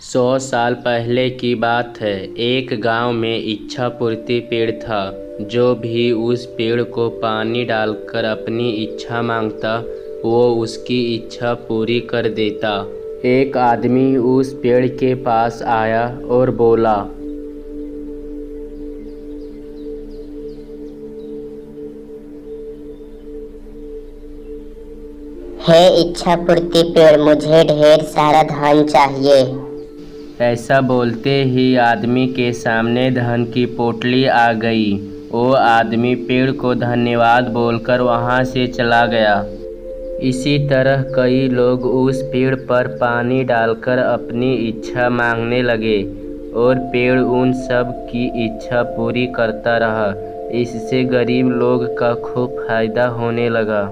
100 साल पहले की बात है। एक गांव में इच्छापूर्ति पेड़ था। जो भी उस पेड़ को पानी डालकर अपनी इच्छा मांगता, वो उसकी इच्छा पूरी कर देता। एक आदमी उस पेड़ के पास आया और बोला, हे इच्छापूर्ति पेड़, मुझे ढेर सारा धन चाहिए। ऐसा बोलते ही आदमी के सामने धन की पोटली आ गई। वो आदमी पेड़ को धन्यवाद बोलकर वहाँ से चला गया। इसी तरह कई लोग उस पेड़ पर पानी डालकर अपनी इच्छा मांगने लगे और पेड़ उन सब की इच्छा पूरी करता रहा। इससे गरीब लोग का खूब फायदा होने लगा।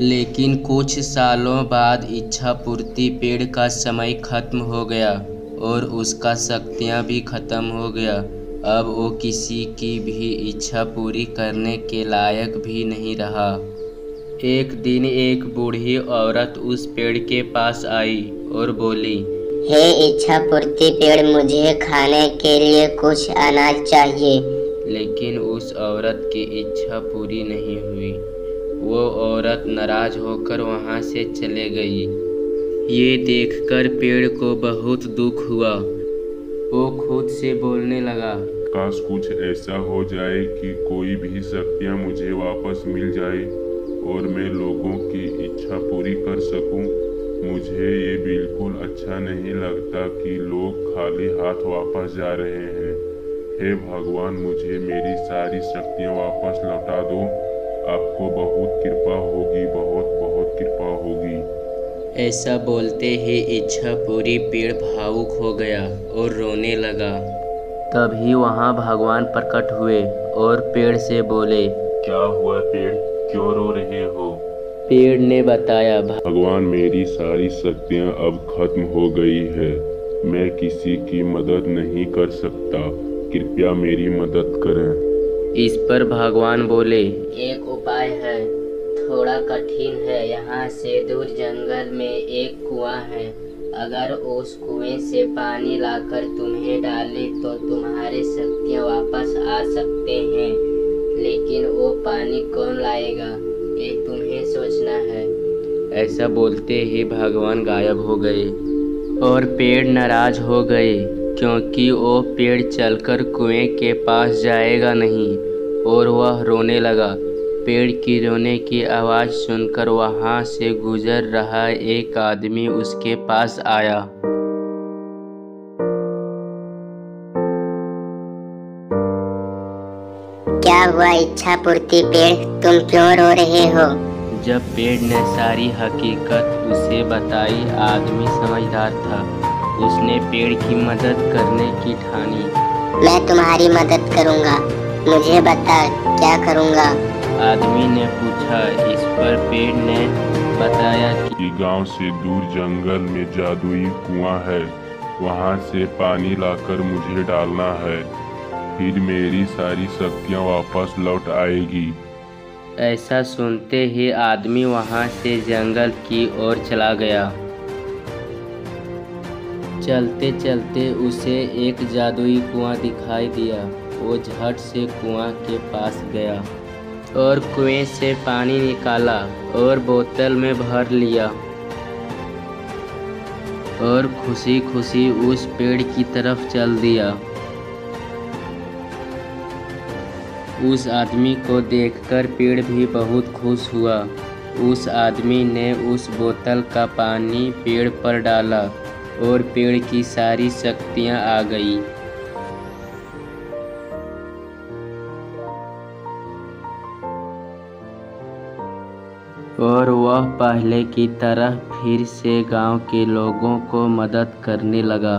लेकिन कुछ सालों बाद इच्छापूर्ति पेड़ का समय खत्म हो गया और उसका शक्तियाँ भी खत्म हो गया। अब वो किसी की भी इच्छा पूरी करने के लायक भी नहीं रहा। एक दिन एक बूढ़ी औरत उस पेड़ के पास आई और बोली, हे इच्छापूर्ति पेड़, मुझे खाने के लिए कुछ अनाज चाहिए। लेकिन उस औरत की इच्छा पूरी नहीं हुई। वो औरत नाराज होकर वहाँ से चले गई। ये देखकर पेड़ को बहुत दुख हुआ। वो खुद से बोलने लगा, काश कुछ ऐसा हो जाए कि कोई भी शक्तियाँ मुझे वापस मिल जाए और मैं लोगों की इच्छा पूरी कर सकूं। मुझे ये बिल्कुल अच्छा नहीं लगता कि लोग खाली हाथ वापस जा रहे हैं। हे भगवान, मुझे मेरी सारी शक्तियाँ वापस लौटा दो। आपको बहुत कृपा होगी, बहुत बहुत कृपा होगी। ऐसा बोलते ही इच्छापूरी पेड़ भावुक हो गया और रोने लगा। तभी वहाँ भगवान प्रकट हुए और पेड़ से बोले, क्या हुआ पेड़, क्यों रो रहे हो? पेड़ ने बताया, भगवान, मेरी सारी शक्तियाँ अब खत्म हो गई है। मैं किसी की मदद नहीं कर सकता। कृपया मेरी मदद करें। इस पर भगवान बोले, एक उपाय है, थोड़ा कठिन है। यहाँ से दूर जंगल में एक कुआं है। अगर उस कुएं से पानी लाकर तुम्हें डालें तो तुम्हारी शक्तियाँ वापस आ सकते हैं। लेकिन वो पानी कौन लाएगा, ये तुम्हें सोचना है। ऐसा बोलते ही भगवान गायब हो गए और पेड़ नाराज हो गए, क्योंकि वो पेड़ चलकर कुएं के पास जाएगा नहीं। और वह रोने लगा। पेड़ की रोने की आवाज़ सुनकर वहाँ से गुजर रहा एक आदमी उसके पास आया। क्या हुआ इच्छापूर्ति पेड़, तुम क्यों रो रहे हो? जब पेड़ ने सारी हकीकत उसे बताई, आदमी समझदार था। उसने पेड़ की मदद करने की ठानी। मैं तुम्हारी मदद करूँगा, मुझे बता क्या करूँगा? आदमी ने पूछा। इस पर पेड़ ने बताया कि गांव से दूर जंगल में जादुई कुआं है। वहां से पानी लाकर मुझे डालना है, फिर मेरी सारी शक्तियाँ वापस लौट आएगी। ऐसा सुनते ही आदमी वहां से जंगल की ओर चला गया। चलते चलते उसे एक जादुई कुआं दिखाई दिया। वो झट से कुआं के पास गया और कुएं से पानी निकाला और बोतल में भर लिया और खुशी खुशी उस पेड़ की तरफ चल दिया। उस आदमी को देखकर पेड़ भी बहुत खुश हुआ। उस आदमी ने उस बोतल का पानी पेड़ पर डाला और पेड़ की सारी शक्तियाँ आ गई। और वह पहले की तरह फिर से गांव के लोगों को मदद करने लगा।